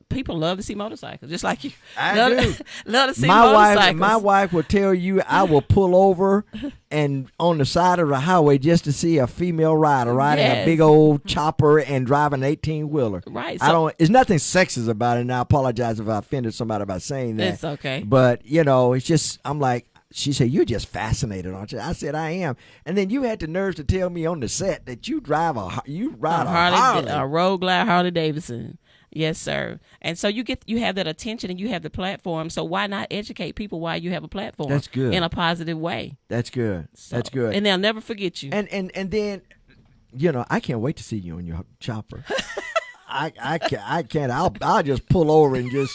people love to see motorcycles, just like you. I love, do. love to see motorcycles. My wife will tell you I will pull over and on the side of the highway just to see a female rider riding a big old chopper and driving an 18-wheeler. Right. There's nothing sexist about it, and I apologize if I offended somebody by saying that. It's okay. But it's just I'm like. She said, "You're just fascinated, aren't you?" I said, "I am." And then you had the nerves to tell me on the set that you ride a Harley, a Road Glide Harley Davidson. Yes, sir. And so you have that attention and you have the platform. So why not educate people while you have a platform? That's good. In a positive way. That's good. That's good. And they'll never forget you. And then, I can't wait to see you on your chopper. I can't. I'll just pull over and just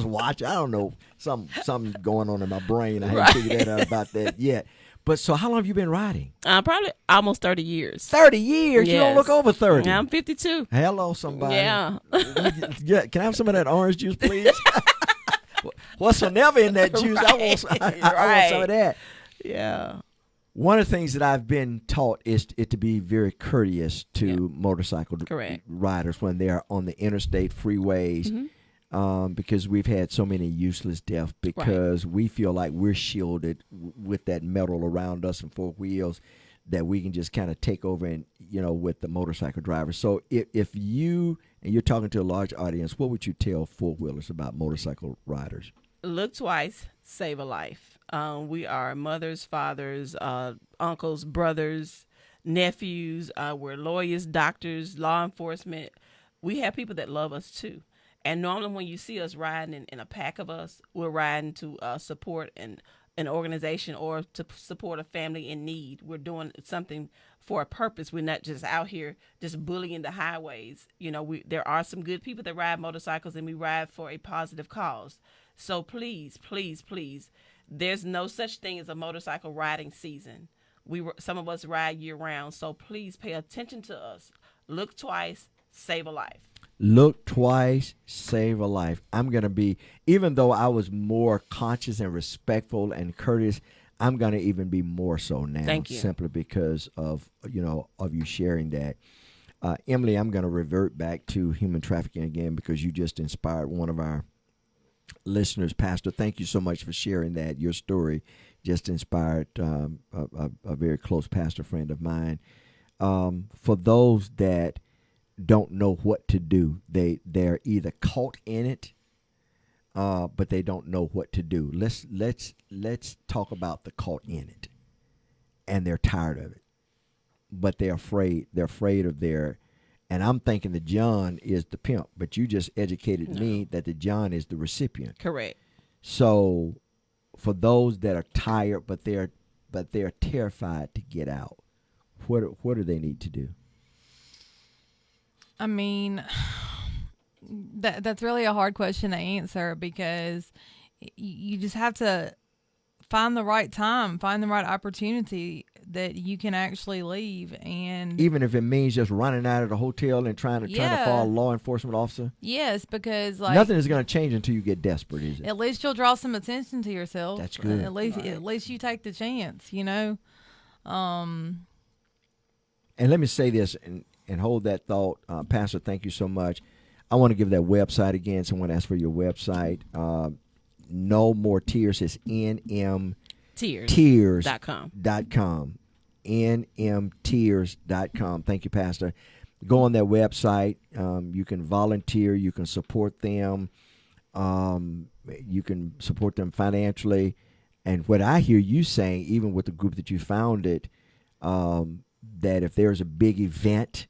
watch. I don't know, something going on in my brain. I haven't figured that out about that yet. But so how long have you been riding? Probably almost 30 years. 30 years? Yes. You don't look over 30. I'm 52. Hello, somebody. Yeah. Yeah. Can I have some of that orange juice, please? What's so never in that juice? I want some of that. Yeah. One of the things that I've been taught is to be very courteous to motorcycle riders when they're on the interstate freeways, because we've had so many useless deaths because we feel like we're shielded with that metal around us and four wheels that we can just kind of take over and with the motorcycle drivers. So if you're talking to a large audience, what would you tell four-wheelers about motorcycle riders? Look twice, save a life. We are mothers, fathers, uncles, brothers, nephews. We're lawyers, doctors, law enforcement. We have people that love us too. And normally when you see us riding in a pack of us, we're riding to support an organization or to support a family in need. We're doing something for a purpose. We're not just out here just bullying the highways. There are some good people that ride motorcycles, and we ride for a positive cause. So please, please, please, there's no such thing as a motorcycle riding season. Some of us ride year round, so please pay attention to us. Look twice, save a life. Look twice, save a life. I'm going to be, even though I was more conscious and respectful and courteous, I'm going to even be more so now. Thank you. Simply because of you sharing that. Emily, I'm going to revert back to human trafficking again because you just inspired one of our listeners. Pastor, thank you so much for sharing that. Your story just inspired a very close pastor friend of mine. For those that don't know what to do, they're either caught in it, but they don't know what to do. Let's talk about the caught in it, and they're tired of it, but they're afraid. They're afraid of their. And I'm thinking the John is the pimp, but you just educated me that the John is the recipient. Correct. So, for those that are tired, but they're terrified to get out, what do they need to do? I mean, that's really a hard question to answer because you just have to find the right time, find the right opportunity that you can actually leave. And even if it means just running out of the hotel and trying to follow a law enforcement officer? Yes, because nothing is going to change until you get desperate, is it? At least you'll draw some attention to yourself. That's good. At least you take the chance, And let me say this and hold that thought. Pastor, thank you so much. I want to give that website again. Someone asked for your website. No More Tears is nmtears.com. nmtears.com. Thank you, Pastor. Go on their website. You can volunteer. You can support them. You can support them financially. And what I hear you saying, even with the group that you founded, that if there's a big event,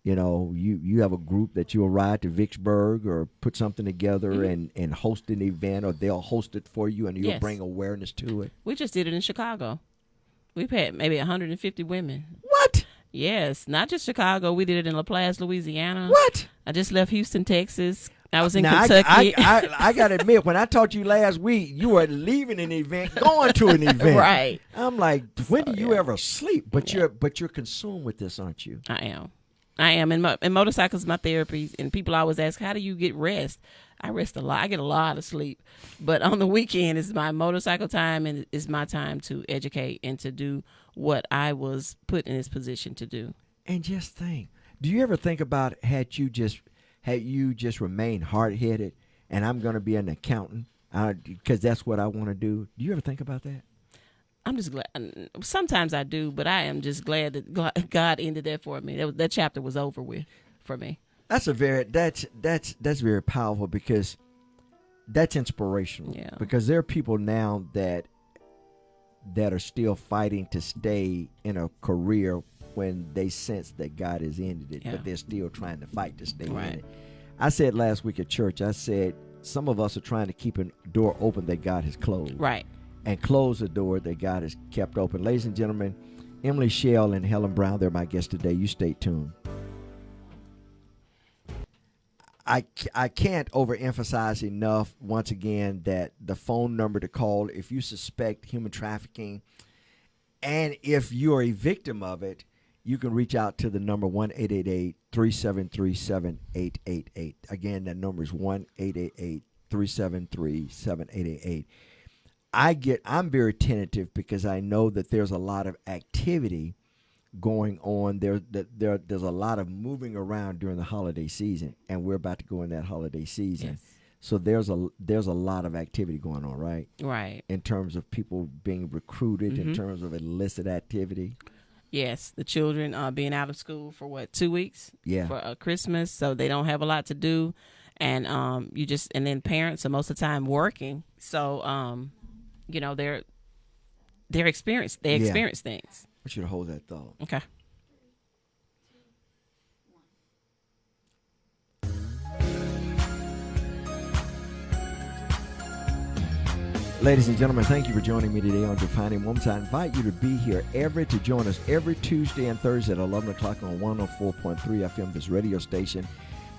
you have a group that you'll ride to Vicksburg or put something together and host an event, or they'll host it for you and you'll bring awareness to it. We just did it in Chicago. We've had maybe 150 women. What? Yes, not just Chicago. We did it in La Place, Louisiana. What? I just left Houston, Texas. I was in Kentucky. I got to admit, when I talked to you last week, you were leaving an event, going to an event. Right. I'm like, when do you ever sleep? But you're consumed with this, aren't you? I am. I am. And motorcycles is my therapy. And people always ask, how do you get rest? I rest a lot. I get a lot of sleep. But on the weekend, it's my motorcycle time, and it's my time to educate and to do what I was put in this position to do. And just think, do you ever think about had you just remained hard-headed and I'm going to be an accountant because that's what I want to do? Do you ever think about that? I'm just glad. Sometimes I do, but I am just glad that God ended that for me. That chapter was over with for me. That's very powerful because that's inspirational. Yeah. Because there are people now that are still fighting to stay in a career when they sense that God has ended it, but they're still trying to fight to stay in it. I said last week at church, I said some of us are trying to keep a door open that God has closed. Right. And close the door that God has kept open. Ladies and gentlemen, Emily Shell and Helen Brown, they're my guests today. You stay tuned. I can't overemphasize enough, once again, that the phone number to call if you suspect human trafficking, and if you're a victim of it, you can reach out to the number 1-888-373-7888. Again, that number is 1-888-373-7888. I'm very tentative because I know that there's a lot of activity going on. There's a lot of moving around during the holiday season, and we're about to go in that holiday season. Yes. So there's a lot of activity going on, right? Right. In terms of people being recruited, in terms of illicit activity. Yes, the children being out of school for 2 weeks? Yeah. For Christmas, so they don't have a lot to do, and and then parents are most of the time working, so they're experienced. They experience things. I want you to hold that thought. Okay. Ladies and gentlemen, thank you for joining me today on Defining Moments. I invite you to be here to join us every Tuesday and Thursday at 11 o'clock on 104.3 FM, this radio station,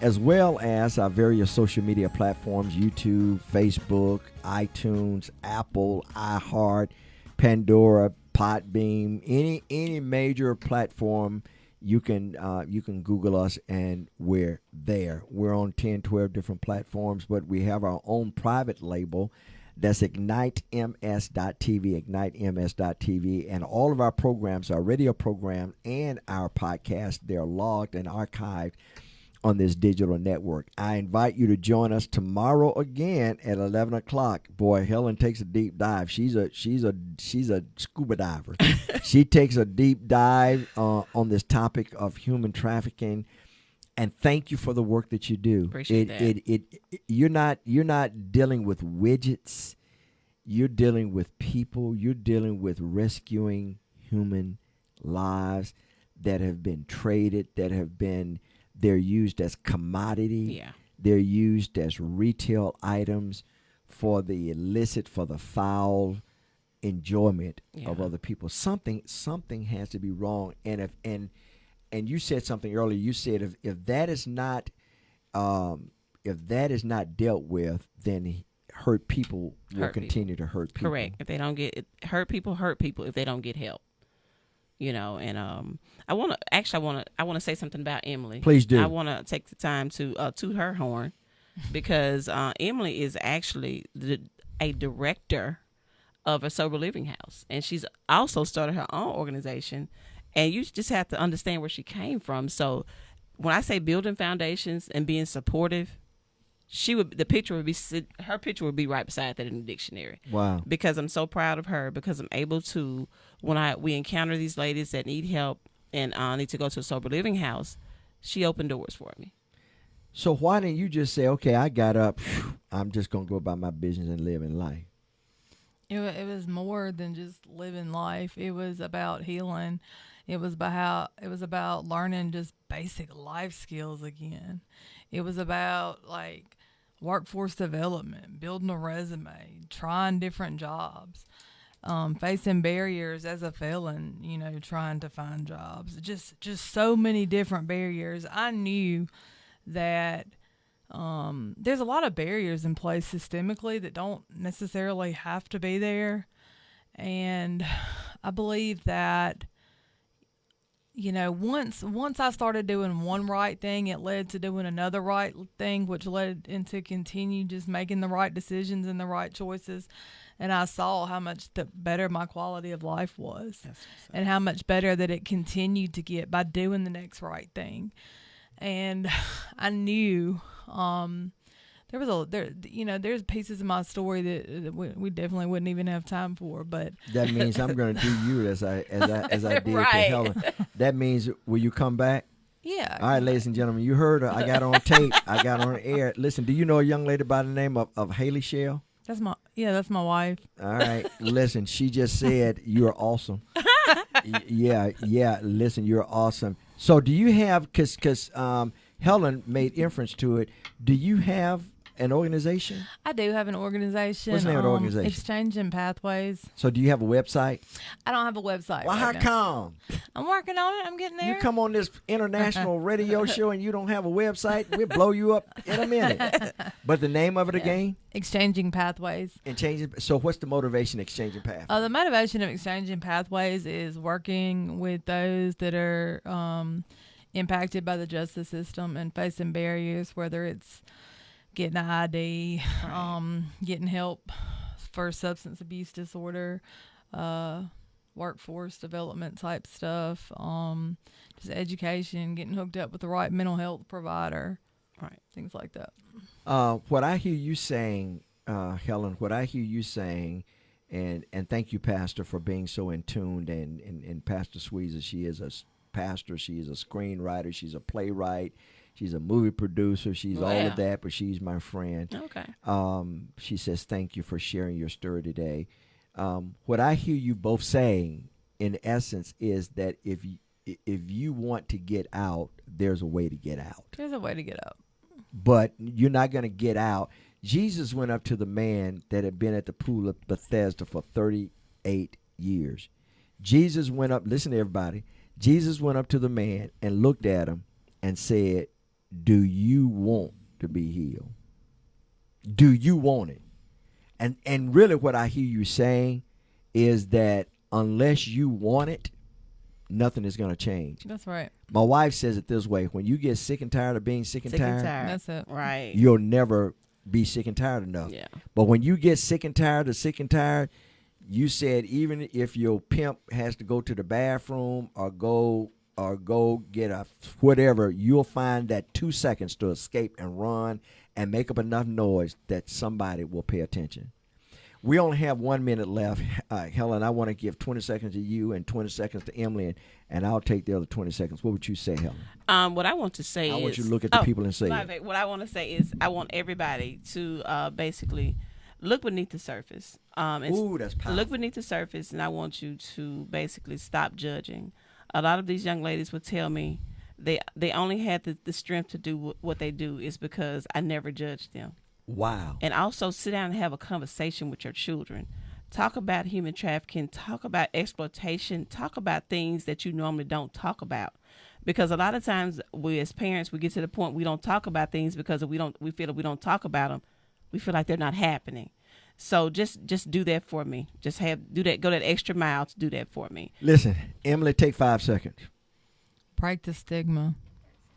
as well as our various social media platforms, YouTube, Facebook, iTunes, Apple, iHeart, Pandora, Podbeam, any major platform. You can Google us, and we're there. We're on 10, 12 different platforms, but we have our own private label. That's IgniteMS.tv, IgniteMS.tv, and all of our programs, our radio program and our podcast, they're logged and archived on this digital network. I invite you to join us tomorrow again at 11 o'clock. Boy, Helen takes a deep dive. She's a scuba diver. She takes a deep dive on this topic of human trafficking. And thank you for the work that you do. Appreciate that. You're not dealing with widgets. You're dealing with people. You're dealing with rescuing human lives that have been traded, they're used as commodity. Yeah. They're used as retail items for the illicit, for the foul enjoyment of other people. Something has to be wrong. And you said something earlier. You said if that is not dealt with, then hurt people will continue to hurt people. Correct. If they don't get hurt people if they don't get help. And I want to say something about Emily. Please do. I want to take the time to toot her horn because Emily is actually a director of a sober living house, and she's also started her own organization. And you just have to understand where she came from. So when I say building foundations and being supportive, her picture would be right beside that in the dictionary. Wow. Because I'm so proud of her, because I'm able to, when we encounter these ladies that need help and need to go to a sober living house, she opened doors for me. So why didn't you just say, okay, I got up, I'm just going to go about my business and live in life? It was more than just living life. It was about healing. It was about learning just basic life skills again. It was about workforce development, building a resume, trying different jobs, facing barriers as a felon, trying to find jobs. Just so many different barriers. I knew that there's a lot of barriers in place systemically that don't necessarily have to be there. And I believe that once I started doing one right thing, it led to doing another right thing, which led into continue just making the right decisions and the right choices. And I saw how much better my quality of life was, and how much better that it continued to get by doing the next right thing. And I knew there's pieces of my story that we definitely wouldn't even have time for. But that means I'm going to do you as I did to Helen. That means, will you come back? Yeah. All right, ladies and gentlemen, you heard her. I got her on tape. I got her on air. Listen, do you know a young lady by the name of Haley Shell? That's my wife. All right. Listen, she just said you're awesome. Yeah. Listen, you're awesome. So do you have, because Helen made inference to it, do you have an organization? I do have an organization. What's the name of the organization? Exchanging Pathways. So do you have a website? I don't have a website. Well, right how now. come? I'm working on it. I'm getting there. You come on this international radio show and you don't have a website, we'll blow you up in a minute. But the name of it again? Exchanging Pathways. So what's the motivation of Exchanging Pathways? The motivation of Exchanging Pathways is working with those that are impacted by the justice system and facing barriers, whether it's getting an ID, getting help for substance abuse disorder, workforce development type stuff, just education, getting hooked up with the right mental health provider, right, things like that. What I hear you saying, Helen, and thank you, Pastor, for being so in tune, and Pastor Sweezer, she is a pastor, she is a screenwriter, she's a playwright, she's a movie producer, she's all of that, but she's my friend. Okay. She says, thank you for sharing your story today. What I hear you both saying, in essence, is that if you want to get out, there's a way to get out. There's a way to get out. But you're not going to get out. Jesus went up to the man that had been at the pool of Bethesda for 38 years. Jesus went up, listen to everybody, Jesus went up to the man and looked at him and said, do you want to be healed? Do you want it? And really what I hear you saying is that unless you want it, nothing is going to change. That's right. My wife says it this way: when you get sick and tired of being sick and tired, that's it. Right. You'll never be sick and tired enough. Yeah. But when you get sick and tired, you said even if your pimp has to go to the bathroom or go get a whatever, you'll find that 2 seconds to escape and run and make up enough noise that somebody will pay attention. We only have 1 minute left. Helen, I want to give 20 seconds to you and 20 seconds to Emily, and I'll take the other 20 seconds. What would you say, Helen? What I want to say I is... want you to look at the people and say it. What I want to say is I want everybody to basically look beneath the surface. Ooh, that's powerful. Look beneath the surface, and I want you to basically stop judging. A lot of these young ladies would tell me they only had the strength to do what they do is because I never judged them. Wow. And also sit down and have a conversation with your children. Talk about human trafficking. Talk about exploitation. Talk about things that you normally don't talk about. Because a lot of times we as parents, we get to the point we don't talk about things because we feel if we don't talk about them, we feel like they're not happening. So just do that for me. Go that extra mile to do that for me. Listen, Emily, take 5 seconds. Break the stigma.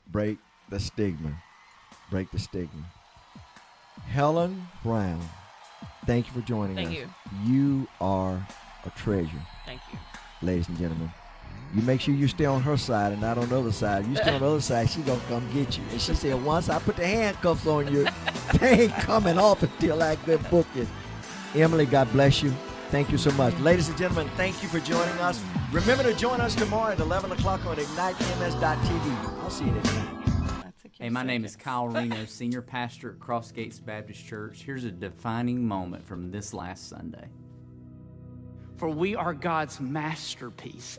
Break the stigma. Break the stigma. Helen Brown, thank you for joining us. Thank you. You are a treasure. Thank you. Ladies and gentlemen. You make sure you stay on her side and not on the other side. You stay on the other side, she gonna come get you. And she said, once I put the handcuffs on you, they ain't coming off until I get booked. Emily, God bless you. Thank you so much. Ladies and gentlemen, thank you for joining us. Remember to join us tomorrow at 11 o'clock on IgniteMS.tv. I'll see you next time. Hey, my name is Kyle Reno, Senior Pastor at Cross Gates Baptist Church. Here's a defining moment from this last Sunday. For we are God's masterpiece.